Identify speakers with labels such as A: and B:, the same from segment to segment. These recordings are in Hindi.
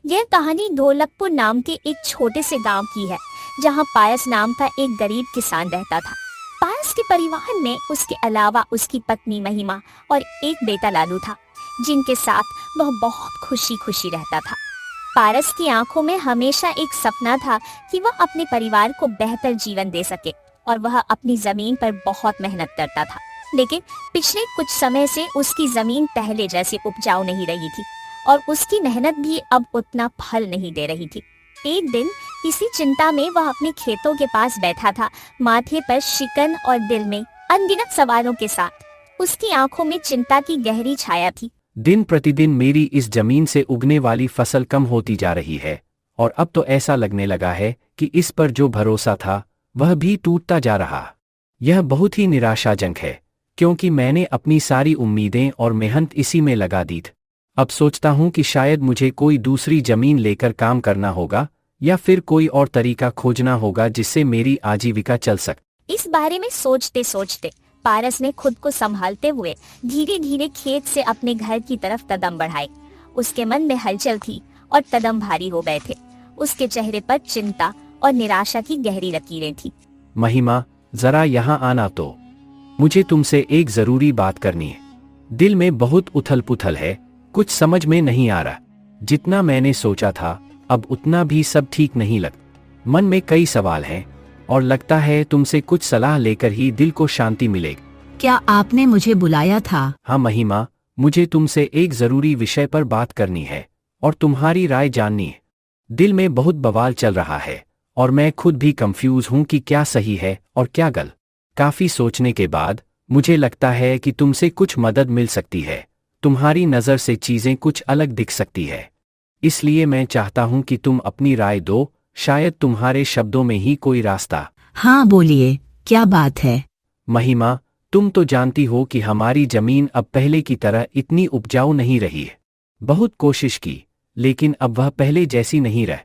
A: यह कहानी ढोलकपुर नाम के एक छोटे से गांव की है, जहां पायस नाम का एक गरीब किसान रहता था। पायस के परिवार में उसके अलावा उसकी पत्नी महिमा और एक बेटा लालू था, जिनके साथ वह बहुत खुशी खुशी रहता था। पारस की आंखों में हमेशा एक सपना था कि वह अपने परिवार को बेहतर जीवन दे सके, और वह अपनी जमीन पर बहुत मेहनत करता था। लेकिन पिछले कुछ समय से उसकी जमीन पहले जैसी उपजाऊ नहीं रही थी, और उसकी मेहनत भी अब उतना फल नहीं दे रही थी। एक दिन इसी चिंता में वह अपने खेतों के पास बैठा था, माथे पर शिकन और दिल में अनगिनत सवालों के साथ। उसकी आंखों में चिंता की गहरी छाया थी।
B: दिन प्रतिदिन मेरी इस जमीन से उगने वाली फसल कम होती जा रही है, और अब तो ऐसा लगने लगा है कि इस पर जो भरोसा था वह भी टूटता जा रहा। यह बहुत ही निराशाजनक है, क्योंकि मैंने अपनी सारी उम्मीदें और मेहनत इसी में लगा दी थी। अब सोचता हूँ कि शायद मुझे कोई दूसरी जमीन लेकर काम करना होगा, या फिर कोई और तरीका खोजना होगा जिससे मेरी आजीविका चल सके।
A: इस बारे में सोचते सोचते पारस ने खुद को संभालते हुए धीरे धीरे खेत से अपने घर की तरफ कदम बढ़ाए। उसके मन में हलचल थी और कदम भारी हो गए थे। उसके चेहरे पर चिंता और निराशा की गहरी लकीरें थी।
B: महिमा, जरा यहाँ आना तो। मुझे तुमसे एक जरूरी बात करनी है। दिल में बहुत उथल पुथल है, कुछ समझ में नहीं आ रहा। जितना मैंने सोचा था अब उतना भी सब ठीक नहीं लगता। मन में कई सवाल हैं, और लगता है तुमसे कुछ सलाह लेकर ही दिल को शांति मिलेगी।
C: क्या आपने मुझे बुलाया था?
B: हाँ महिमा, मुझे तुमसे एक जरूरी विषय पर बात करनी है और तुम्हारी राय जाननी है। दिल में बहुत बवाल चल रहा है, और मैं खुद भी कंफ्यूज हूँ कि क्या सही है और क्या गलत। काफी सोचने के बाद मुझे लगता है कि तुमसे कुछ मदद मिल सकती है। तुम्हारी नज़र से चीजें कुछ अलग दिख सकती है, इसलिए मैं चाहता हूँ कि तुम अपनी राय दो। शायद तुम्हारे शब्दों में ही कोई रास्ता।
C: हाँ बोलिए, क्या बात है?
B: महिमा, तुम तो जानती हो कि हमारी जमीन अब पहले की तरह इतनी उपजाऊ नहीं रही है। बहुत कोशिश की, लेकिन अब वह पहले जैसी नहीं रह।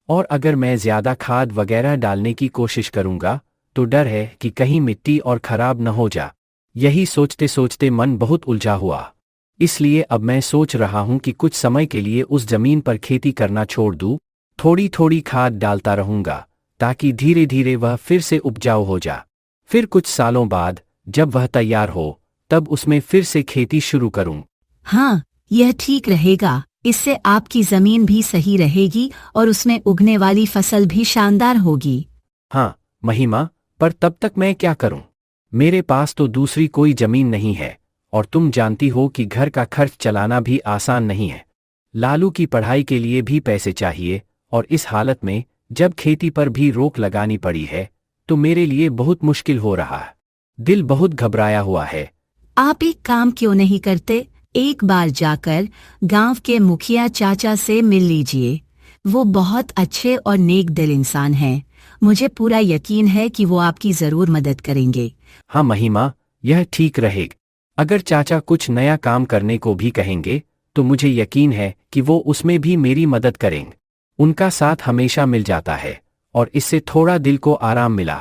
B: और अगर मैं ज्यादा खाद वगैरह डालने की कोशिश करूंगा तो डर है कि कहीं मिट्टी और खराब न हो जा। यही सोचते सोचते मन बहुत उलझा हुआ। इसलिए अब मैं सोच रहा हूं कि कुछ समय के लिए उस जमीन पर खेती करना छोड़ दूं। थोड़ी थोड़ी खाद डालता रहूंगा, ताकि धीरे धीरे वह फिर से उपजाऊ हो जा। फिर कुछ सालों बाद जब वह तैयार हो, तब उसमें फिर से खेती शुरू करूं।
C: हाँ, यह ठीक रहेगा। इससे आपकी जमीन भी सही रहेगी और उसमें उगने वाली फसल भी शानदार होगी।
B: हाँ महिमा, पर तब तक मैं क्या करूं? मेरे पास तो दूसरी कोई जमीन नहीं है, और तुम जानती हो कि घर का खर्च चलाना भी आसान नहीं है। लालू की पढ़ाई के लिए भी पैसे चाहिए, और इस हालत में जब खेती पर भी रोक लगानी पड़ी है तो मेरे लिए बहुत मुश्किल हो रहा है। दिल बहुत घबराया हुआ है।
C: आप एक काम क्यों नहीं करते? एक बार जाकर गांव के मुखिया चाचा से मिल लीजिए। वो बहुत अच्छे और नेक दिल इंसान हैं। मुझे पूरा यकीन है कि वो आपकी जरूर मदद करेंगे।
B: हाँ महिमा, यह ठीक रहेगा। अगर चाचा कुछ नया काम करने को भी कहेंगे तो मुझे यकीन है कि वो उसमें भी मेरी मदद करेंगे। उनका साथ हमेशा मिल जाता है, और इससे थोड़ा दिल को आराम मिला।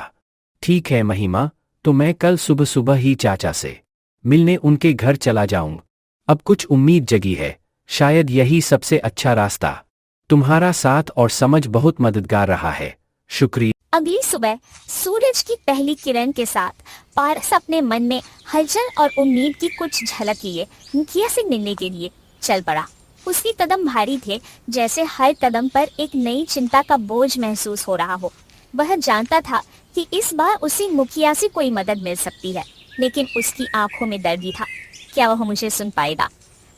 B: ठीक है महिमा, तो मैं कल सुबह सुबह ही चाचा से मिलने उनके घर चला जाऊंगा। अब कुछ उम्मीद जगी है, शायद यही सबसे अच्छा रास्ता। तुम्हारा साथ और समझ बहुत मददगार रहा है, शुक्रिया।
A: अगली सुबह सूरज की पहली किरण के साथ पारस अपने मन में हलचल और उम्मीद की कुछ झलक लिए मुखिया से मिलने के लिए चल पड़ा। उसके कदम भारी थे, जैसे हर कदम पर एक नई चिंता का बोझ महसूस हो रहा हो। वह जानता था कि इस बार उसे मुखिया से कोई मदद मिल सकती है, लेकिन उसकी आंखों में डर भी था। क्या वह मुझे सुन पाएगा?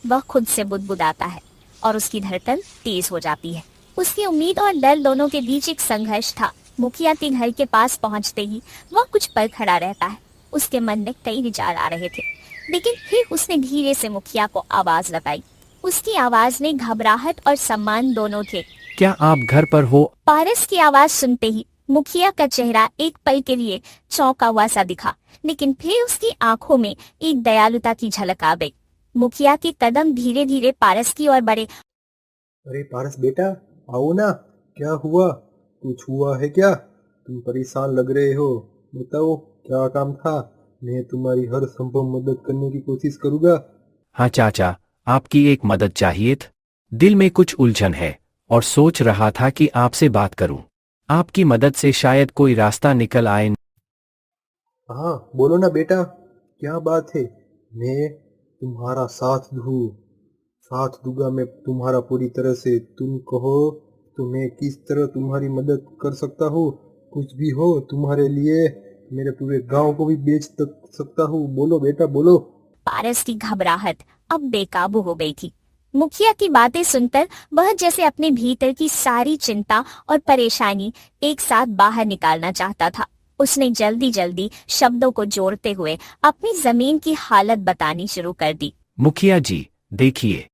A: वह खुद से बुदबुदाता है, और उसकी धड़कन तेज हो जाती है। उसकी उम्मीद और डर दोनों के बीच एक संघर्ष था। मुखिया के घर के पास पहुंचते ही वह कुछ पल खड़ा रहता है। उसके मन में कई विचार आ रहे थे, लेकिन फिर उसने धीरे से मुखिया को आवाज लगाई। उसकी आवाज में घबराहट और सम्मान दोनों थे।
B: क्या आप घर पर हो?
A: पारस की आवाज सुनते ही मुखिया का चेहरा एक पल के लिए चौंका हुआ सा दिखा, लेकिन फिर उसकी आंखों में एक दयालुता की झलक आ गई। मुखिया के कदम धीरे धीरे पारस की ओर बढ़े।
D: अरे पारस बेटा, आओ ना। क्या हुआ? कुछ हुआ है क्या? तुम परेशान लग रहे हो। बताओ, क्या काम था? मैं तुम्हारी हर संभव मदद करने की कोशिश करूंगा।
B: हाँ चाचा, आपकी एक मदद चाहिए थी। दिल में कुछ उलझन है, और सोच रहा था कि आपसे बात करूं। आपकी मदद से शायद कोई रास्ता निकल आए।
D: हाँ बोलो ना बेटा, क्या बात है। मैं तुम्हारा साथ दूंगा मैं तुम्हारा पूरी तरह से। तुम कहो तो मैं किस तरह तुम्हारी मदद कर सकता हूँ। कुछ भी हो तुम्हारे लिए, मेरे पूरे गांव को भी बेच सकता हूँ। बोलो बेटा बोलो।
A: पारस की घबराहट अब बेकाबू हो गई थी। मुखिया की बातें सुनकर वह जैसे अपने भीतर की सारी चिंता और परेशानी एक साथ बाहर निकालना चाहता था। उसने जल्दी जल्दी शब्दों को जोड़ते हुए अपनी जमीन की हालत बतानी शुरू कर दी।
B: मुखिया जी, देखिए,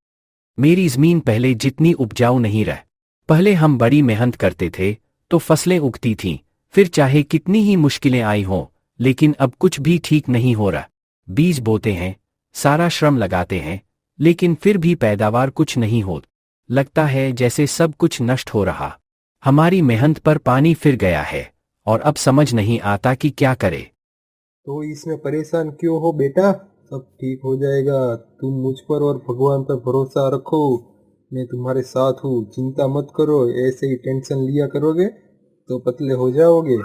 B: मेरी जमीन पहले जितनी उपजाऊ नहीं रह। पहले हम बड़ी मेहनत करते थे तो फसलें उगती थीं, फिर चाहे कितनी ही मुश्किलें आई हों, लेकिन अब कुछ भी ठीक नहीं हो रहा। बीज बोते हैं, सारा श्रम लगाते हैं, लेकिन फिर भी पैदावार कुछ नहीं हो। लगता है जैसे सब कुछ नष्ट हो रहा। हमारी मेहनत पर पानी फिर गया है और अब समझ नहीं आता कि क्या करे।
D: तो इसमें परेशान क्यों हो बेटा, सब ठीक हो जाएगा। तुम मुझ पर और भगवान पर भरोसा रखो। मैं तुम्हारे साथ हूँ, चिंता मत करो। ऐसे ही टेंशन लिया करोगे तो पतले हो जाओगे।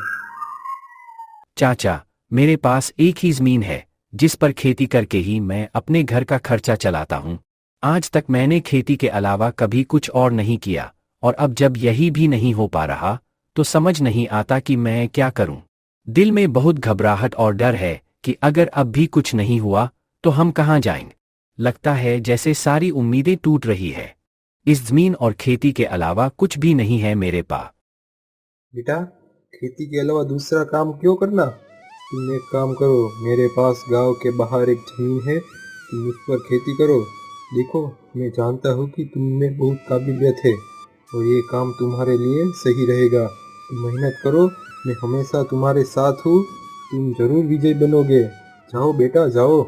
B: चाचा, मेरे पास एक ही जमीन है जिस पर खेती करके ही मैं अपने घर का खर्चा चलाता हूँ। आज तक मैंने खेती के अलावा कभी कुछ और नहीं किया, और अब जब यही भी नहीं हो पा रहा तो समझ नहीं आता कि मैं क्या करूं। दिल में बहुत घबराहट और डर है कि अगर अब भी कुछ नहीं हुआ तो हम कहाँ जाएंगे। लगता है जैसे सारी उम्मीदें टूट रही है। इस जमीन और खेती के अलावा कुछ भी नहीं है मेरे पास।
D: बेटा, खेती के अलावा दूसरा काम क्यों करना। तुम एक काम करो, मेरे पास गांव के बाहर एक जमीन है, तुम उस पर खेती करो। देखो, मैं जानता हूँ कि तुम में बहुत काबिलियत है और ये काम तुम्हारे लिए सही रहेगा। तुम मेहनत करो, मैं हमेशा तुम्हारे साथ हूँ। तुम जरूर विजय बनोगे। जाओ बेटा जाओ।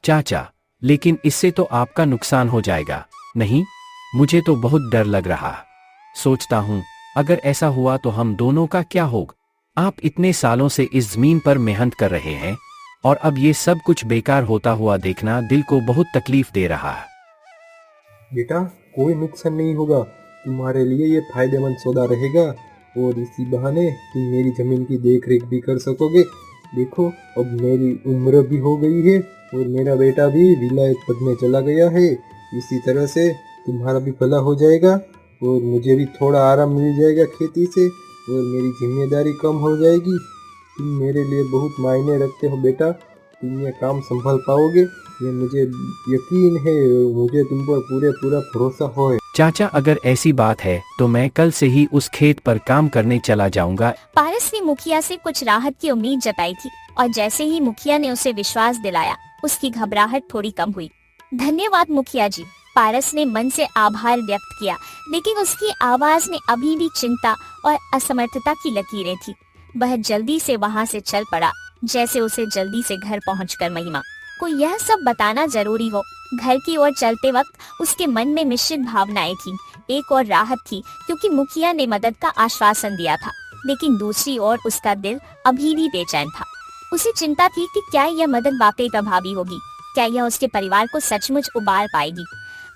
B: चाचा, लेकिन इससे तो आपका नुकसान हो जाएगा। नहीं, मुझे तो बहुत डर लग रहा। सोचता हूँ अगर ऐसा हुआ तो हम दोनों का क्या होगा। आप इतने सालों से इस जमीन पर मेहनत कर रहे हैं और अब ये सब कुछ बेकार होता हुआ देखना दिल को बहुत तकलीफ दे रहा है।
D: बेटा, कोई नुकसान नहीं होगा। तुम्हारे लिए ये फायदेमंद सौदा रहेगा और इसी बहाने तुम मेरी जमीन की देख रेख भी कर सकोगे। देखो, अब मेरी उम्र भी हो गई है और मेरा बेटा भी विलायत पढ़ने चला गया है। इसी तरह से तुम्हारा भी भला हो जाएगा और मुझे भी थोड़ा आराम मिल जाएगा खेती से और मेरी जिम्मेदारी कम हो जाएगी। तुम मेरे लिए बहुत मायने रखते हो बेटा। तुम ये काम संभाल पाओगे, ये मुझे यकीन है। मुझे तुम पर पूरा भरोसा है।
B: चाचा, अगर ऐसी बात है तो मैं कल से ही उस खेत पर काम करने चला जाऊंगा।
A: पारस ने मुखिया से कुछ राहत की उम्मीद जताई थी और जैसे ही मुखिया ने उसे विश्वास दिलाया, उसकी घबराहट थोड़ी कम हुई। धन्यवाद मुखिया जी, पारस ने मन से आभार व्यक्त किया, लेकिन उसकी आवाज में अभी भी चिंता और असमर्थता की लकीरें थी। वह जल्दी से वहां से चल पड़ा, जैसे उसे जल्दी से घर पहुंचकर महिमा को यह सब बताना जरूरी हो। घर की ओर चलते वक्त उसके मन में मिश्रित भावनाएं थीं। एक और राहत थी क्योंकि मुखिया ने मदद का आश्वासन दिया था, लेकिन दूसरी ओर उसका दिल अभी भी बेचैन था। उसे चिंता थी कि क्या यह मदद वाकई प्रभावी होगी, क्या यह उसके परिवार को सचमुच उबार पाएगी।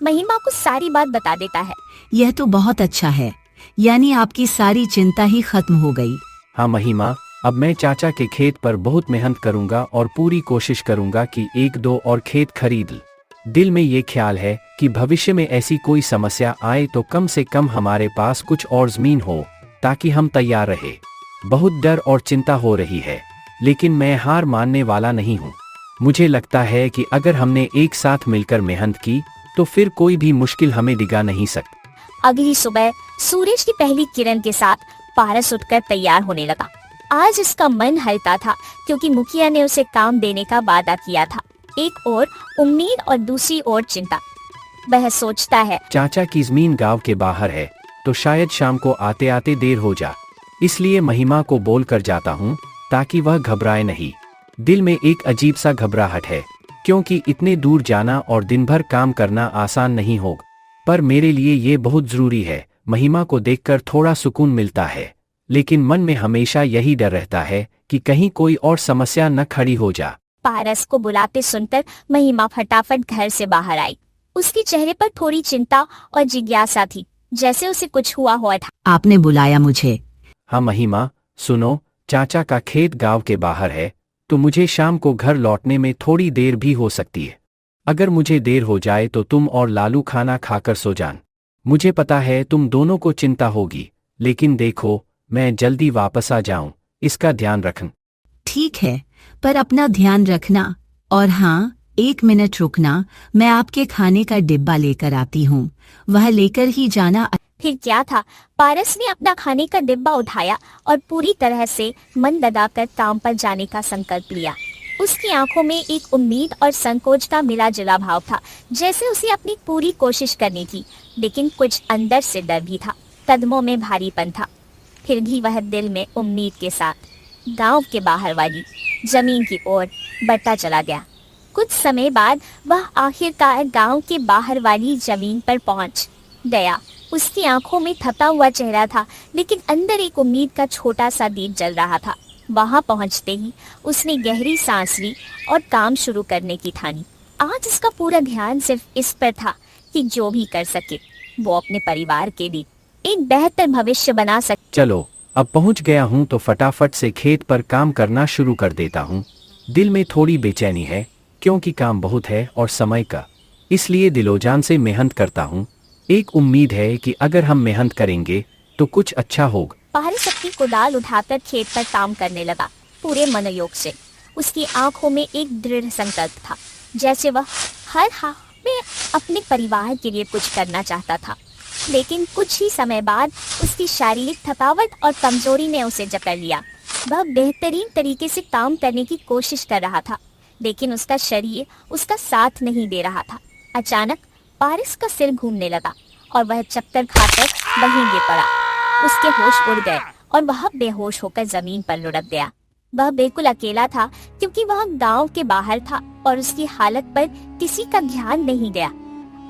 A: महिमा को सारी बात बता देता है।
C: यह तो बहुत अच्छा है, यानी आपकी सारी चिंता ही खत्म हो गई।
B: हाँ महिमा, अब मैं चाचा के खेत पर बहुत मेहनत करूंगा और पूरी कोशिश करूंगा कि 1-2 और खेत खरीद लूं। दिल में ये ख्याल है कि भविष्य में ऐसी कोई समस्या आए तो कम से कम हमारे पास कुछ और जमीन हो, ताकि हम तैयार रहे। बहुत डर और चिंता हो रही है, लेकिन मैं हार मानने वाला नहीं हूँ। मुझे लगता है कि अगर हमने एक साथ मिलकर मेहनत की तो फिर कोई भी मुश्किल हमें डिगा नहीं सकती।
A: अगली सुबह सूरज की पहली किरण के साथ पारस उठकर तैयार होने लगा। आज उसका मन हल्का था क्योंकि मुखिया ने उसे काम देने का वादा किया था। एक ओर उम्मीद और दूसरी ओर चिंता। वह सोचता है,
B: चाचा की जमीन गांव के बाहर है तो शायद शाम को आते आते देर हो जा, इसलिए महिमा को बोल कर जाता हूँ ताकि वह घबराए नहीं। दिल में एक अजीब सा घबराहट है क्योंकि इतने दूर जाना और दिन भर काम करना आसान नहीं होगा, पर मेरे लिए ये बहुत जरूरी है। महिमा को देखकर थोड़ा सुकून मिलता है, लेकिन मन में हमेशा यही डर रहता है कि कहीं कोई और समस्या न खड़ी हो जा।
A: पारस को बुलाते सुनकर महिमा फटाफट घर से बाहर आई। उसके चेहरे पर थोड़ी चिंता और जिज्ञासा थी। जैसे उसे कुछ हुआ हुआ था।
C: आपने बुलाया मुझे?
B: हाँ महिमा, सुनो, चाचा का खेत गांव के बाहर है, तो मुझे शाम को घर लौटने में थोड़ी देर भी हो सकती है। अगर मुझे देर हो जाए तो तुम और लालू खाना खाकर सो जान। मुझे पता है तुम दोनों को चिंता होगी, लेकिन देखो, मैं जल्दी वापस आ जाऊं, इसका ध्यान रखना।
C: ठीक है, पर अपना ध्यान रखना। और हाँ, 1 मिनट रुकना, मैं आपके खाने का डिब्बा लेकर आती हूँ, वह लेकर ही जाना।
A: फिर क्या था, पारस ने अपना खाने का डिब्बा उठाया और पूरी तरह से मन लगाकर काम पर जाने का संकल्प लिया। उसकी आंखों में एक उम्मीद और संकोच का मिला जुला भाव था, जैसे उसे अपनी पूरी कोशिश करनी थी, लेकिन कुछ अंदर से डर भी था, कदमों में भारीपन था। फिर भी वह दिल में उम्मीद के साथ गांव के बाहर वाली जमीन की ओर बढ़ता चला गया। कुछ समय बाद वह आखिरकार गांव के बाहर वाली जमीन पर पहुंच गया। उसकी आंखों में थका हुआ चेहरा था, लेकिन अंदर एक उम्मीद का छोटा सा दीप जल रहा था। वहां पहुंचते ही उसने गहरी सांस ली और काम शुरू करने की ठानी। आज उसका पूरा ध्यान सिर्फ इस पर था कि जो भी कर सके वो अपने परिवार के लिए एक बेहतर भविष्य बना सके।
B: चलो, अब पहुंच गया हूं तो फटाफट से खेत पर काम करना शुरू कर देता हूं। दिल में थोड़ी बेचैनी है, क्योंकि काम बहुत है और समय का, इसलिए दिलोजान से मेहनत करता हूं। एक उम्मीद है कि अगर हम मेहनत करेंगे तो कुछ अच्छा होगा।
A: पारस अपनी कुदाल उठाकर खेत पर काम करने लगा, पूरे मनोयोग से। उसकी आंखों में एक दृढ़ संकल्प था, जैसे वह हर हाल में अपने परिवार के लिए कुछ करना चाहता था। लेकिन कुछ ही समय बाद उसकी शारीरिक थकावट और कमजोरी ने उसे जकड़ लिया। वह बेहतरीन तरीके से काम करने की कोशिश कर रहा था, लेकिन उसका शरीर उसका साथ नहीं दे रहा था। अचानक पारस का सिर घूमने लगा और वह चक्कर खाकर वहीं गिर पड़ा। उसके होश उड़ गए और वह बेहोश होकर जमीन पर लुढ़क गया। वह बिल्कुल अकेला था, क्योंकि वह गांव के बाहर था और उसकी हालत पर किसी का ध्यान नहीं गया।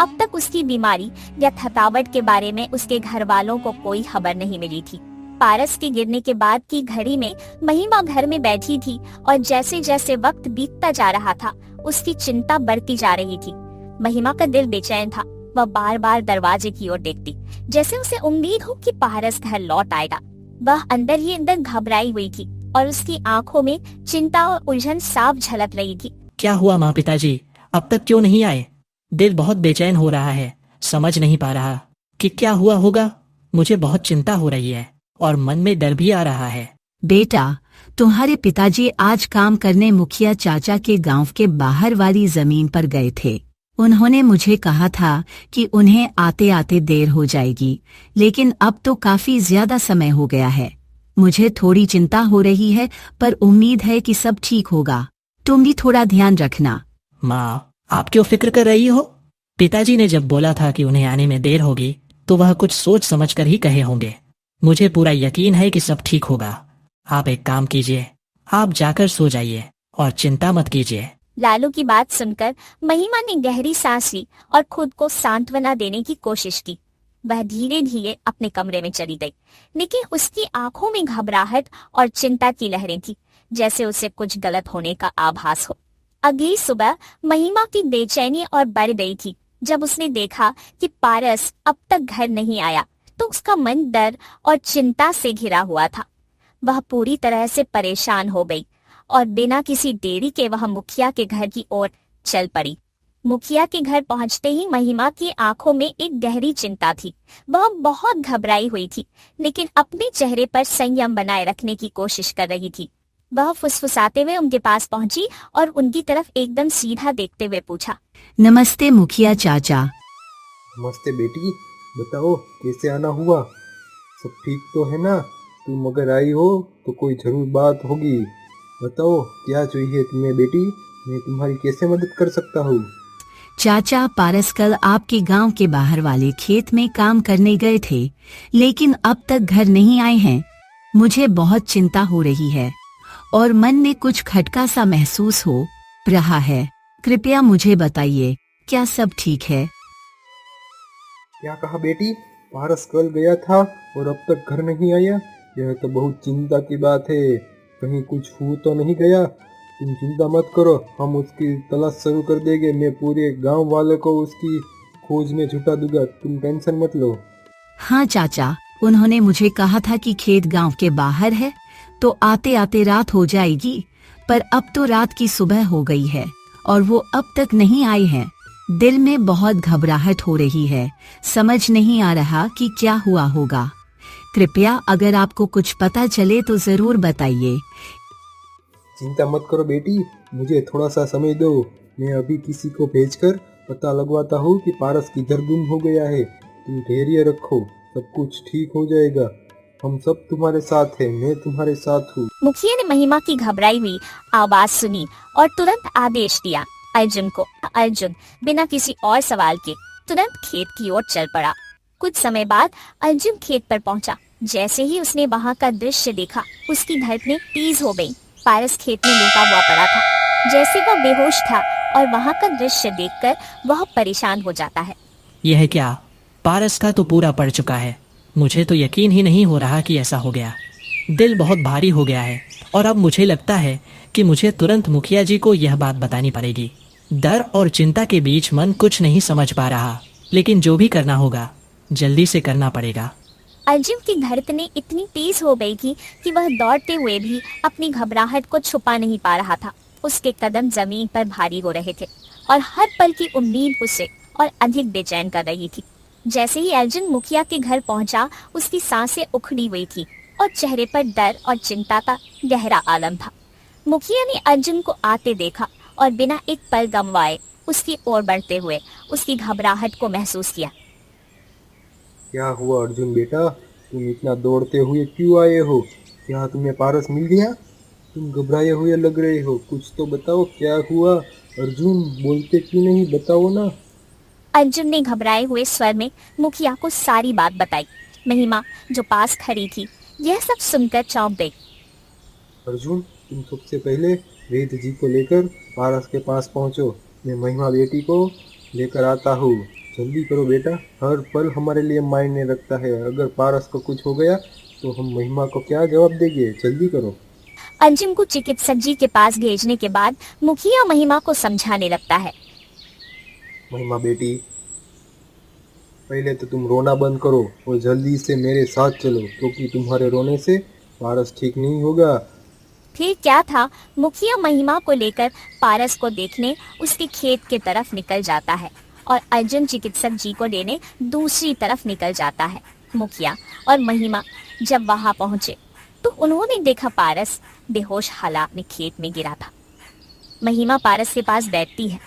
A: अब तक उसकी बीमारी या थकावट के बारे में उसके घर वालों को कोई खबर नहीं मिली थी। पारस के गिरने के बाद की घड़ी में महिमा घर में बैठी थी और जैसे जैसे वक्त बीतता जा रहा था, उसकी चिंता बढ़ती जा रही थी। महिमा का दिल बेचैन था। वह बार बार दरवाजे की ओर देखती, जैसे उसे उम्मीद हो कि पारस घर लौट आएगा। वह अंदर ही अंदर घबराई हुई थी और उसकी आंखों में चिंता और उलझन साफ झलक रही थी।
E: क्या हुआ माँ पिताजी, अब तक क्यों नहीं आए? दिल बहुत बेचैन हो रहा है, समझ नहीं पा रहा कि क्या हुआ होगा। मुझे बहुत चिंता हो रही है और मन में डर भी आ रहा है।
C: बेटा, तुम्हारे पिताजी आज काम करने मुखिया चाचा के गांव के बाहर वाली जमीन पर गए थे। उन्होंने मुझे कहा था कि उन्हें आते आते देर हो जाएगी, लेकिन अब तो काफी ज्यादा समय हो गया है। मुझे थोड़ी चिंता हो रही है, पर उम्मीद है कि सब ठीक होगा। तुम भी थोड़ा ध्यान रखना।
E: माँ, आप क्यों फिक्र कर रही हो? पिताजी ने जब बोला था कि उन्हें आने में देर होगी, तो वह कुछ सोच समझ कर ही कहे होंगे। मुझे पूरा यकीन है कि सब ठीक होगा। आप एक काम कीजिए, आप जाकर सो जाइए और चिंता मत कीजिए।
A: लालू की बात सुनकर महिमा ने गहरी सांस ली और खुद को सांत्वना देने की कोशिश की। वह धीरे धीरे अपने कमरे में चली गई, लेकिन उसकी आंखों में घबराहट और चिंता की लहरें थी, जैसे उसे कुछ गलत होने का आभास हो। अगली सुबह महिमा की बेचैनी और बढ़ गई थी। जब उसने देखा कि पारस अब तक घर नहीं आया, तो उसका मन डर और चिंता से घिरा हुआ था। वह पूरी तरह से परेशान हो गई और बिना किसी देरी के वह मुखिया के घर की ओर चल पड़ी। मुखिया के घर पहुंचते ही महिमा की आंखों में एक गहरी चिंता थी। वह बहुत घबराई हुई थी, लेकिन अपने चेहरे पर संयम बनाए रखने की कोशिश कर रही थी। वह फुसफुसाते हुए उनके पास पहुंची और उनकी तरफ एकदम सीधा देखते हुए पूछा,
C: नमस्ते मुखिया चाचा।
D: नमस्ते बेटी, बताओ कैसे आना हुआ? सब ठीक तो है ना? तुम अगर आई हो तो कोई जरूर बात होगी। बताओ क्या चाहिए तुम्हें बेटी, मैं तुम्हारी कैसे मदद कर सकता हूँ?
C: चाचा, पारस कल आपके गांव के बाहर वाले खेत में काम करने गए थे, लेकिन अब तक घर नहीं आए हैं। मुझे बहुत चिंता हो रही है और मन में कुछ खटका सा महसूस हो रहा है। कृपया मुझे बताइए, क्या सब ठीक है?
D: क्या कहा बेटी? पारस कल गया था और अब तक घर नहीं आया? यह तो बहुत चिंता की बात है। कहीं कुछ हो तो नहीं गया? तुम चिंता मत करो, हम उसकी तलाश शुरू कर देंगे। मैं पूरे गांव वाले को उसकी खोज में जुटा दूंगा, तुम टेंशन मत लो।
C: हाँ चाचा, उन्होंने मुझे कहा था कि खेत गांव के बाहर है, तो आते आते रात हो जाएगी, पर अब तो रात की सुबह हो गई है और वो अब तक नहीं आए हैं। दिल में बहुत घबराहट हो रही है, समझ नहीं आ रहा कि क्या हुआ होगा। कृपया अगर आपको कुछ पता चले तो जरूर बताइए।
D: चिंता मत करो बेटी, मुझे थोड़ा सा समय दो। मैं अभी किसी को भेजकर पता लगवाता हूँ कि पारस किधर गुम हो गया है। तुम धैर्य रखो, सब कुछ ठीक हो जाएगा। हम सब तुम्हारे साथ हैं, मैं तुम्हारे साथ हूँ।
A: मुखिया ने महिमा की घबराई हुई आवाज सुनी और तुरंत आदेश दिया अर्जुन को। अर्जुन बिना किसी और सवाल के तुरंत खेत की ओर चल पड़ा। कुछ समय बाद अर्जुन खेत पर पहुंचा। जैसे ही उसने वहां का दृश्य देखा, उसकी धड़कनें तेज हो गईं। पारस खेत में लुका हुआ पड़ा था, जैसे वह बेहोश था, और वहां का दृश्य देखकर वह परेशान हो जाता है।
E: यह क्या, पारस का तो पूरा पड़ चुका है। मुझे तो यकीन ही नहीं हो रहा कि ऐसा हो गया। दिल बहुत भारी हो गया है और अब मुझे लगता है कि मुझे तुरंत मुखिया जी को यह बात बतानी पड़ेगी। डर और चिंता के बीच मन कुछ नहीं समझ पा रहा, लेकिन जो भी करना होगा जल्दी से करना पड़ेगा।
A: अर्जुन की धड़कनें इतनी तेज हो गई थी कि वह दौड़ते हुए भी अपनी घबराहट को छुपा नहीं पा रहा था। उसके कदम जमीन पर भारी हो रहे थे और हर पल की उम्मीद उसे और अधिक बेचैन कर रही थी। जैसे ही अर्जुन मुखिया के घर पहुंचा, उसकी सांसें उखड़ी हुई थी और चेहरे पर डर और चिंता का गहरा आलम था। मुखिया ने अर्जुन को आते देखा और बिना एक पल गंवाए उसकी ओर बढ़ते हुए उसकी घबराहट को महसूस किया।
D: क्या हुआ अर्जुन बेटा, तुम इतना दौड़ते हुए क्यों आए हो? क्या तुम्हें पारस मिल गया? तुम घबराए हुए लग रहे हो, कुछ तो बताओ, क्या हुआ? अर्जुन बोलते क्यों नहीं, बताओ ना।
A: अर्जुन ने घबराए हुए स्वर में मुखिया को सारी बात बताई। महिमा जो पास खड़ी थी, यह सब सुनकर चौंक गई।
D: अर्जुन, तुम सबसे पहले वेद जी को लेकर पारस के पास पहुंचो। मैं महिमा बेटी को लेकर आता हूँ। जल्दी करो बेटा, हर पल हमारे लिए मायने रखता है। अगर पारस को कुछ हो गया तो हम महिमा को क्या जवाब देंगे? जल्दी करो।
A: अर्जुन को चिकित्सक जी के पास भेजने के बाद मुखिया महिमा को समझाने लगता है।
D: महिमा बेटी, पहले तो तुम रोना बंद करो और जल्दी से मेरे साथ चलो, क्योंकि तुम्हारे रोने से पारस ठीक नहीं होगा।
A: फिर क्या था, मुखिया महिमा को लेकर पारस को देखने उसके खेत के तरफ निकल जाता है और अर्जुन चिकित्सक जी को लेने दूसरी तरफ निकल जाता है। मुखिया और महिमा जब वहां पहुंचे तो उन्होंने देखा पारस बेहोश हालात में खेत में गिरा था। महिमा पारस के पास बैठती है,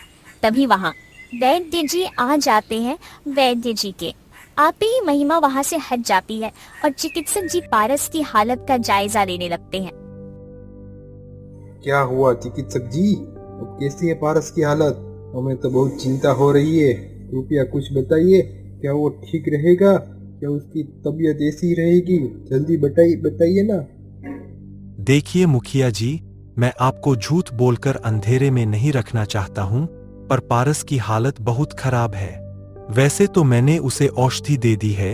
A: तभी वहां वैद्य जी आ जाते हैं। वैद्य जी के आते ही महिमा वहां से हट जाती है और चिकित्सक जी पारस की हालत का जायजा लेने लगते हैं।
D: क्या हुआ चिकित्सक जी, अब कैसी है पारस की हालत? हमें तो बहुत चिंता हो रही है, कृपया कुछ बताइए। क्या वो ठीक रहेगा? क्या उसकी तबीयत ऐसी रहेगी? जल्दी बताइए ना।
F: देखिए मुखिया जी, मैं आपको झूठ बोलकर अंधेरे में नहीं रखना चाहता हूं, पर पारस की हालत बहुत खराब है। वैसे तो मैंने उसे औषधि दे दी है,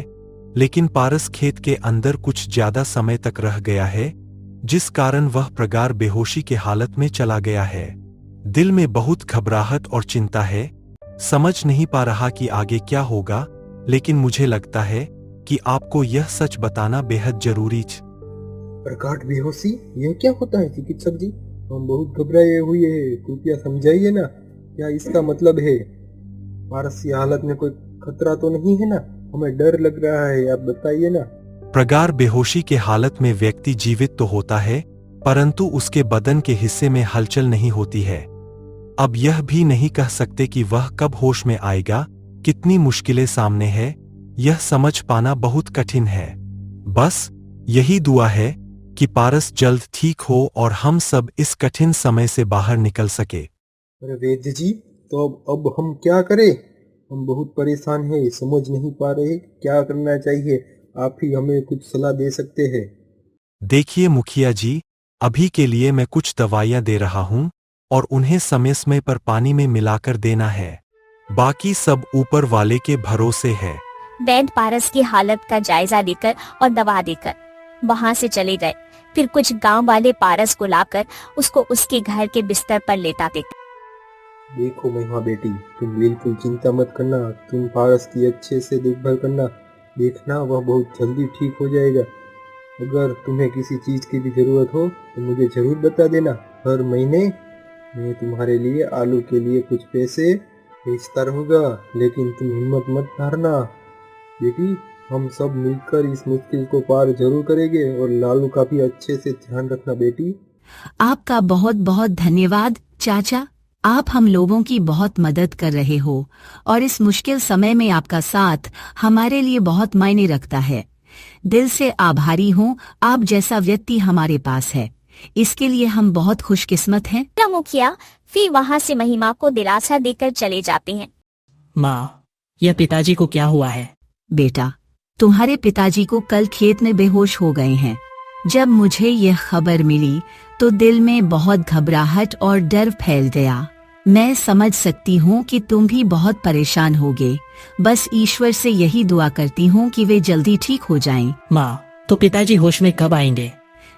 F: लेकिन पारस खेत के अंदर कुछ ज्यादा समय तक रह गया है, जिस कारण वह प्रगाढ़ बेहोशी के हालत में चला गया है। दिल में बहुत घबराहट और चिंता है, समझ नहीं पा रहा कि आगे क्या होगा, लेकिन मुझे लगता है कि आपको यह सच बताना बेहद जरूरी है।
D: प्रगाढ़ बेहोशी, यह क्या होता है चिकित्सक जी? हम बहुत घबराए हुए हैं, कृपया समझाइए ना, क्या इसका मतलब है? पारस की हालत में कोई खतरा तो नहीं है ना? हमें डर लग रहा है, आप बताइए ना।
F: प्रगाढ़ बेहोशी के हालत में व्यक्ति जीवित तो होता है, परंतु उसके बदन के हिस्से में हलचल नहीं होती है। अब यह भी नहीं कह सकते कि वह कब होश में आएगा। कितनी मुश्किलें सामने है, यह समझ पाना बहुत कठिन है। बस यही दुआ है कि पारस जल्द ठीक हो और हम सब इस कठिन समय से बाहर निकल सके।
D: अरे वैद्य जी, तो अब हम क्या करें? हम बहुत परेशान हैं, समझ नहीं पा रहे क्या करना चाहिए। आप ही हमें कुछ सलाह दे सकते हैं।
F: देखिए मुखिया जी, अभी के लिए मैं कुछ दवाइयां दे रहा हूं और उन्हें समय समय पर पानी में मिलाकर देना है। बाकी सब ऊपर वाले के भरोसे है।
A: वैद्य पारस की हालत का जायजा लेकर और दवा देकर वहां से चले गए। फिर कुछ गांव वाले पारस को लाकर उसको उसके घर के बिस्तर पर लेटा दे।
D: देखो महिमा बेटी, तुम बिल्कुल चिंता मत करना, तुम पारस की अच्छे से देखभाल करना। देखना वह बहुत जल्दी ठीक हो जाएगा। अगर तुम्हें किसी चीज़ की भी ज़रूरत हो तो मुझे ज़रूर बता देना। हर महीने मैं तुम्हारे लिए आलू के लिए कुछ पैसे भेजता रहूँगा, लेकिन तुम हिम्मत मत हारना बेटी। हम सब मिलकर इस मुश्किल को पार जरूर करेंगे, और लालू का भी अच्छे से ध्यान रखना बेटी।
C: आपका बहुत बहुत धन्यवाद चाचा। आप हम लोगों की बहुत मदद कर रहे हो और इस मुश्किल समय में आपका साथ हमारे लिए बहुत मायने रखता है। दिल से आभारी हूँ, आप जैसा व्यक्ति हमारे पास है, इसके लिए हम बहुत खुशकिस्मत हैं।
A: मुखिया फिर वहाँ से महिमा को दिलासा देकर चले जाते हैं।
E: माँ, यह पिताजी को क्या हुआ है?
C: बेटा, तुम्हारे पिताजी को कल खेत में बेहोश हो गए हैं। जब मुझे यह खबर मिली तो दिल में बहुत घबराहट और डर फैल गया। मैं समझ सकती हूँ कि तुम भी बहुत परेशान होगे। बस ईश्वर से यही दुआ करती हूँ कि वे जल्दी ठीक हो जाएं।
E: माँ, तो पिताजी होश में कब आएंगे?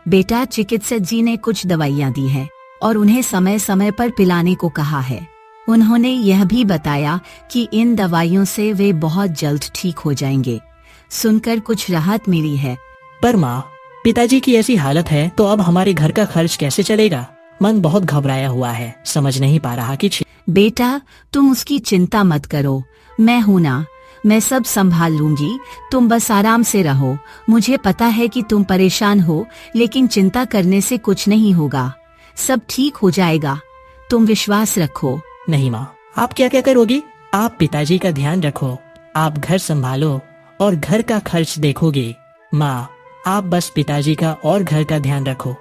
C: बेटा, चिकित्सक जी ने कुछ दवाइयाँ दी हैं और उन्हें समय समय पर पिलाने को कहा है। उन्होंने यह भी बताया कि इन दवाइयों से वे बहुत जल्द ठीक हो जाएंगे। सुनकर कुछ राहत मिली है।
E: पर माँ, पिताजी की ऐसी हालत है तो अब हमारे घर का खर्च कैसे चलेगा? मन बहुत घबराया हुआ है, समझ नहीं पा रहा कि
C: बेटा, तुम उसकी चिंता मत करो, मैं हूं ना, मैं सब संभाल लूंगी। तुम बस आराम से रहो। मुझे पता है कि तुम परेशान हो, लेकिन चिंता करने से कुछ नहीं होगा, सब ठीक हो जाएगा। तुम विश्वास रखो।
E: नहीं माँ, आप क्या क्या करोगी? आप पिताजी का ध्यान रखो, आप घर संभालो और घर का खर्च देखोगे। माँ, आप बस पिताजी का और घर का ध्यान रखो।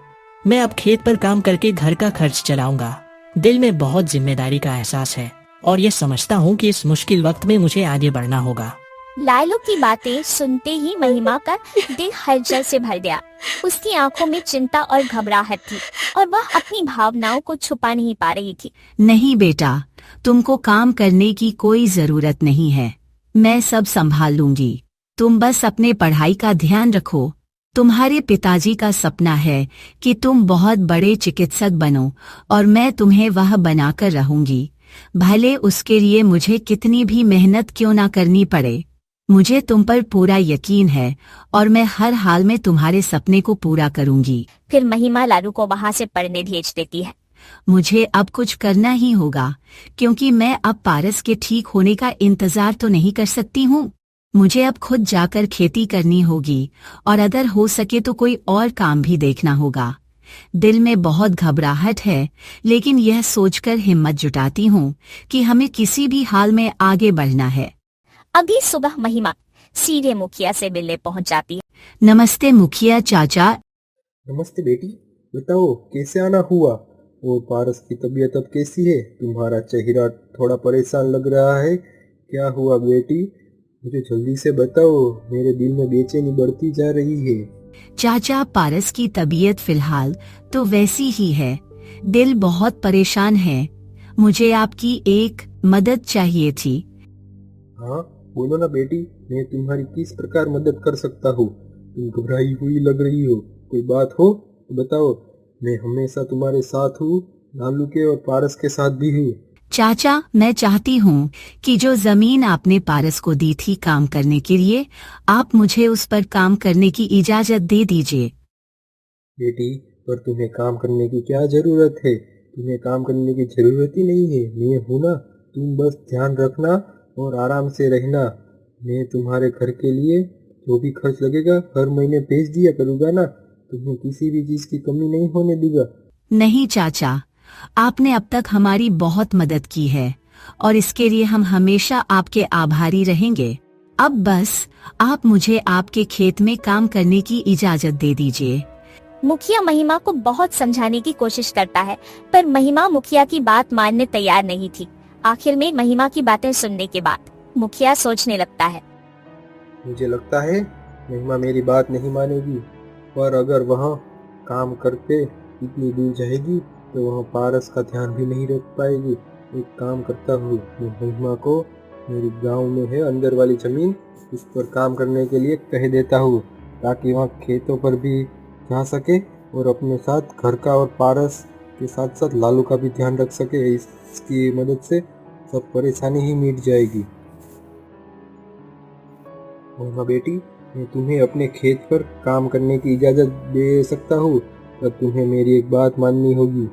E: मैं अब खेत पर काम करके घर का खर्च चलाऊंगा। दिल में बहुत जिम्मेदारी का एहसास है और ये समझता हूँ कि इस मुश्किल वक्त में मुझे आगे बढ़ना होगा।
A: लालू की बातें सुनते ही महिमा का दिल हलचल से भर गया। उसकी आंखों में चिंता और घबराहट थी और वह अपनी भावनाओं को छुपा नहीं पा रही थी।
C: नहीं बेटा, तुमको काम करने की कोई जरूरत नहीं है, मैं सब संभाल लूंगी। तुम बस अपने पढ़ाई का ध्यान रखो। तुम्हारे पिताजी का सपना है कि तुम बहुत बड़े चिकित्सक बनो और मैं तुम्हें वह बनाकर रहूंगी, भले उसके लिए मुझे कितनी भी मेहनत क्यों ना करनी पड़े। मुझे तुम पर पूरा यकीन है और मैं हर हाल में तुम्हारे सपने को पूरा करूंगी।
A: फिर महिमा लालू को वहाँ से पढ़ने भेज देती है।
C: मुझे अब कुछ करना ही होगा, क्योंकि मैं अब पारस के ठीक होने का इंतजार तो नहीं कर सकती हूँ। मुझे अब खुद जाकर खेती करनी होगी और अगर हो सके तो कोई और काम भी देखना होगा। दिल में बहुत घबराहट है, लेकिन यह सोचकर हिम्मत जुटाती हूँ कि हमें किसी भी हाल में आगे बढ़ना है।
A: अगली सुबह महिमा सीधे मुखिया से मिलने पहुँच जाती है।
C: नमस्ते मुखिया चाचा।
D: नमस्ते बेटी, बताओ कैसे आना हुआ, और पारस की तबीयत अब कैसी है? तुम्हारा चेहरा थोड़ा परेशान लग रहा है, क्या हुआ बेटी? मुझे जल्दी से बताओ, मेरे दिल में बेचैनी बढ़ती जा रही है।
C: चाचा, पारस की तबीयत फिलहाल तो वैसी ही है, दिल बहुत परेशान है। मुझे आपकी एक मदद चाहिए थी।
D: हाँ बोलो ना बेटी, मैं तुम्हारी किस प्रकार मदद कर सकता हूँ? तुम घबराई हुई लग रही हो, कोई बात हो तो बताओ। मैं हमेशा तुम्हारे साथ हूँ, लालू के और पारस के साथ भी हूँ।
C: चाचा, मैं चाहती हूँ कि जो जमीन आपने पारस को दी थी काम करने के लिए, आप मुझे उस पर काम करने की इजाजत दे दीजिए।
D: बेटी, पर तुम्हें काम करने की क्या जरूरत है? तुम्हें काम करने की जरूरत ही नहीं है, मैं हूँ ना। तुम बस ध्यान रखना और आराम से रहना। मैं तुम्हारे घर के लिए जो भी खर्च लगेगा हर महीने भेज दिया करूँगा ना। तुम्हें किसी भी चीज़ की कमी नहीं होने दूंगा।
C: नहीं चाचा, आपने अब तक हमारी बहुत मदद की है और इसके लिए हम हमेशा आपके आभारी रहेंगे। अब बस आप मुझे आपके खेत में काम करने की इजाजत दे दीजिए।
A: मुखिया महिमा को बहुत समझाने की कोशिश करता है, पर महिमा मुखिया की बात मानने तैयार नहीं थी। आखिर में महिमा की बातें सुनने के बाद मुखिया सोचने लगता है।
D: मुझे लगता है महिमा मेरी बात नहीं मानेगी, पर अगर वह काम करके इतनी दूर जाएगी तो वह पारस का ध्यान भी नहीं रख पाएगी। एक काम करता हूँ, मैं महिमा को मेरी गांव में है अंदर वाली ज़मीन, उस पर काम करने के लिए कह देता हूँ, ताकि वह खेतों पर भी जा सके और अपने साथ घर का और पारस के साथ साथ लालू का भी ध्यान रख सके। इसकी मदद से सब परेशानी ही मिट जाएगी। महिमा बेटी, मैं तुम्हें अपने खेत पर काम करने की इजाज़त दे सकता हूँ, पर तुम्हें मेरी एक बात माननी होगी।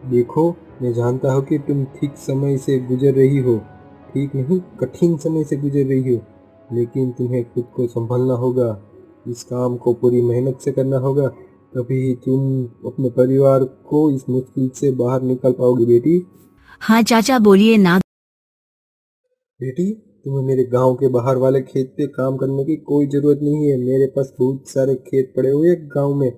D: देखो, मैं जानता हूँ कि तुम ठीक समय से गुजर रही हो, ठीक नहीं, कठिन समय से गुजर रही हो, लेकिन तुम्हें खुद को संभालना होगा। इस काम को पूरी मेहनत से करना होगा, तभी तुम अपने परिवार को इस मुश्किल से बाहर निकाल पाओगी बेटी।
C: हाँ चाचा बोलिए ना।
D: बेटी, तुम्हें मेरे गांव के बाहर वाले खेत पे काम करने की कोई ज़रूरत नहीं है। मेरे पास बहुत सारे खेत पड़े हुए हैं गांव में।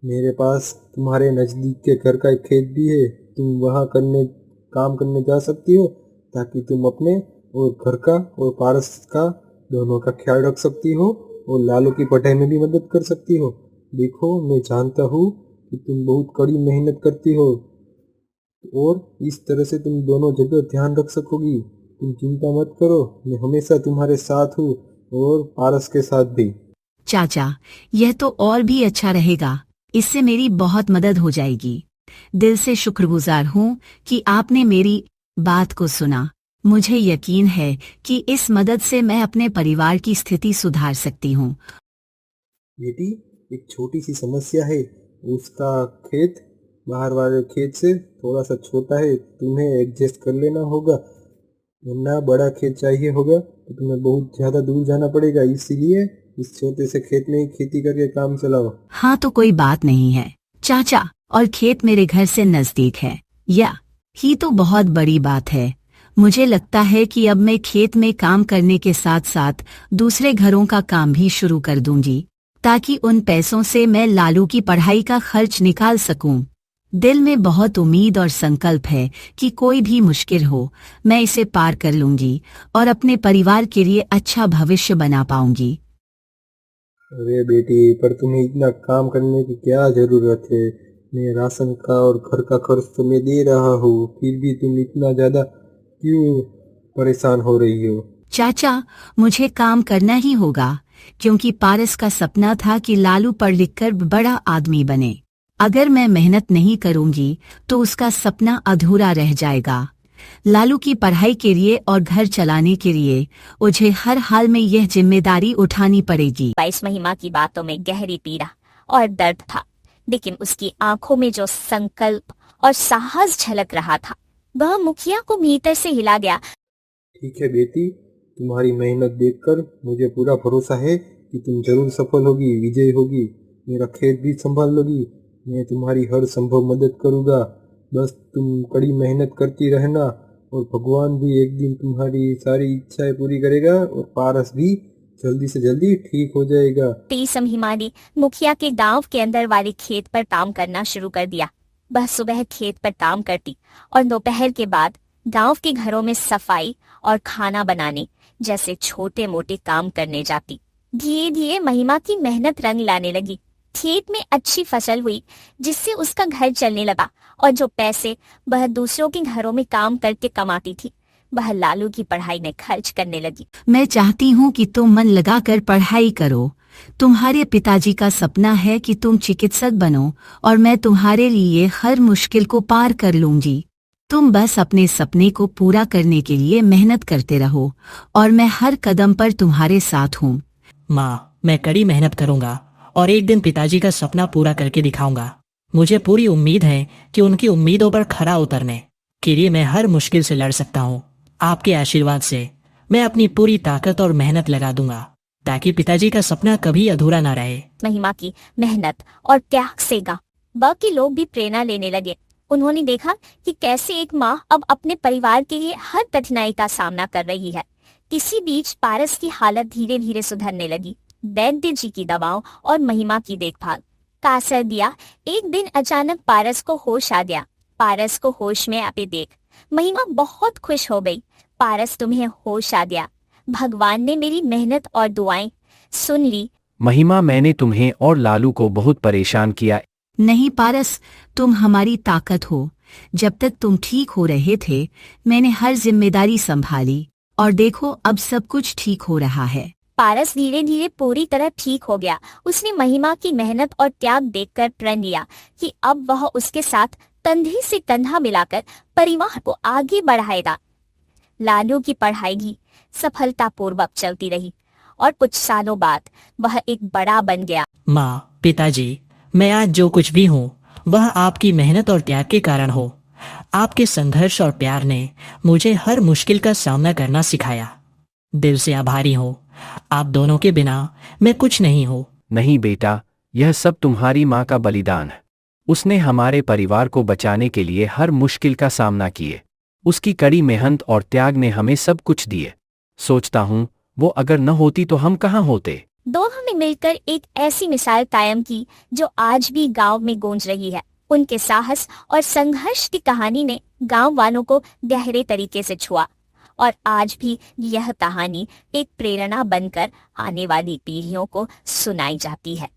D: मेरे पास तुम्हारे नज़दीक के घर का एक खेत भी है। तुम वहां काम करने जा सकती हो, ताकि तुम अपने और घर का और पारस का दोनों का ख्याल रख सकती हो और लालू की पढ़ाई में भी मदद कर सकती हो। देखो, मैं जानता हूँ कि तुम बहुत कड़ी मेहनत करती हो और इस तरह से तुम दोनों जगह ध्यान रख सकोगी। तुम चिंता मत करो, मैं हमेशा तुम्हारे साथ हूँ और पारस के साथ भी।
C: चाचा, यह तो और भी अच्छा रहेगा। इससे मेरी बहुत मदद हो जाएगी। दिल से शुक्रगुजार हूँ कि आपने मेरी बात को सुना। मुझे यकीन है कि इस मदद से मैं अपने परिवार की स्थिति सुधार सकती हूँ।
D: बेटी, एक छोटी सी समस्या है। उसका खेत बाहर वाले खेत से थोड़ा सा छोटा है, तुम्हें एडजस्ट कर लेना होगा, वरना बड़ा खेत चाहिए होगा तो तुम्हें बहुत ज़्यादा दूर जाना पड़ेगा। इसीलिए इस छोटे से खेत में ही खेती करके काम चलाओ।
C: हाँ तो कोई बात नहीं है चाचा, और खेत मेरे घर से नजदीक है, या ही तो बहुत बड़ी बात है। मुझे लगता है कि अब मैं खेत में काम करने के साथ साथ दूसरे घरों का काम भी शुरू कर दूंगी, ताकि उन पैसों से मैं लालू की पढ़ाई का खर्च निकाल सकूं। दिल में बहुत उम्मीद और संकल्प है कि कोई भी मुश्किल हो, मैं इसे पार कर लूंगी और अपने परिवार के लिए अच्छा भविष्य बना पाऊंगी।
D: अरे बेटी, पर तुम्हें इतना काम करने की क्या ज़रूरत है? मैं राशन का और घर का खर्च तो मैं दे रहा हूँ, फिर भी तुम इतना ज़्यादा क्यों परेशान हो रही हो?
C: चाचा, मुझे काम करना ही होगा, क्योंकि पारस का सपना था कि लालू पढ़ लिख कर बड़ा आदमी बने। अगर मैं मेहनत नहीं करूंगी तो उसका सपना अधूरा रह जाएगा। लालू की पढ़ाई के लिए और घर चलाने के लिए मुझे हर हाल में यह जिम्मेदारी उठानी पड़ेगी।
A: बाईस महिमा की बातों में गहरी पीड़ा और दर्द था, लेकिन उसकी आंखों में जो संकल्प और साहस झलक रहा था, वह मुखिया को भीतर से हिला गया।
D: ठीक है बेटी, तुम्हारी मेहनत देखकर मुझे पूरा भरोसा है कि तुम जरूर सफल होगी, विजयी होगी। मेरा खेत भी संभाल लोगी। मैं तुम्हारी हर संभव मदद करूँगा। बस तुम कड़ी मेहनत करती रहना और भगवान भी एक दिन तुम्हारी सारी इच्छाएं पूरी करेगा और पारस भी जल्दी से जल्दी ठीक हो जाएगा।
A: 30 महिमा ने मुखिया के गांव के अंदर वाले खेत पर काम करना शुरू कर दिया। वह सुबह खेत पर काम करती और दोपहर के बाद गांव के घरों में सफाई और खाना बनाने जैसे छोटे मोटे काम करने जाती। धीरे धीरे महिमा की मेहनत रंग लाने लगी। खेत में अच्छी फसल हुई, जिससे उसका घर चलने लगा और जो पैसे वह दूसरों के घरों में काम करके कमाती थी, वह लालू की पढ़ाई में खर्च करने लगी।
C: मैं चाहती हूँ कि तुम मन लगाकर पढ़ाई करो। तुम्हारे पिताजी का सपना है कि तुम चिकित्सक बनो और मैं तुम्हारे लिए हर मुश्किल को पार कर लूंगी। तुम बस अपने सपने को पूरा करने के लिए मेहनत करते रहो और मैं हर कदम पर तुम्हारे साथ हूँ।
E: माँ, मैं कड़ी मेहनत करूंगा और एक दिन पिताजी का सपना पूरा करके दिखाऊंगा। मुझे पूरी उम्मीद है कि उनकी उम्मीदों पर खरा उतरने के लिए मैं हर मुश्किल से लड़ सकता हूँ। आपके आशीर्वाद से मैं अपनी पूरी ताकत और मेहनत लगा दूंगा, ताकि पिताजी का सपना कभी अधूरा ना रहे।
A: महिमा की मेहनत और त्याग से बाकी लोग भी प्रेरणा लेने लगे। उन्होंने देखा कि कैसे एक माँ अब अपने परिवार के लिए हर कठिनाई का सामना कर रही है। इसी बीच पारस की हालत धीरे धीरे सुधरने लगी। वैद्य जी की दवाओं और महिमा की देखभाल का असर दिया। एक दिन अचानक पारस को होश आ गया। पारस को होश में आते देख महिमा बहुत खुश हो गई। पारस, तुम्हें होश आ गया। भगवान ने मेरी मेहनत और दुआएं सुन ली।
B: महिमा, मैंने तुम्हें और लालू को बहुत परेशान किया।
C: नहीं पारस, तुम हमारी ताकत हो। जब तक तुम ठीक हो रहे थे, मैंने हर जिम्मेदारी संभाली और देखो अब सब कुछ ठीक हो रहा है।
A: पारस धीरे धीरे पूरी तरह ठीक हो गया। उसने महिमा की मेहनत और त्याग देखकर प्रण लिया कि अब वह उसके साथ कंधे से कंधा मिलाकर परिवार को आगे बढ़ाएगा। लालू की पढ़ाई भी सफलतापूर्वक चलती रही और कुछ सालों बाद वह एक बड़ा बन गया।
E: माँ, पिताजी, मैं आज जो कुछ भी हूँ वह आपकी मेहनत और त्याग के कारण हो। आपके संघर्ष और प्यार ने मुझे हर मुश्किल का सामना करना सिखाया। दिल से आभारी हूँ। आप दोनों के बिना मैं कुछ नहीं हूँ।
B: नहीं बेटा, यह सब तुम्हारी माँ का बलिदान है। उसने हमारे परिवार को बचाने के लिए हर मुश्किल का सामना किए। उसकी कड़ी मेहनत और त्याग ने हमें सब कुछ दिए। सोचता हूँ वो अगर न होती तो हम कहाँ होते।
A: दोनों ने मिलकर एक ऐसी मिसाल कायम की जो आज भी गांव में गूंज रही है। उनके साहस और संघर्ष की कहानी ने गांव वालों को गहरे तरीके से छुआ और आज भी यह कहानी एक प्रेरणा बनकर आने वाली पीढ़ियों को सुनाई जाती है।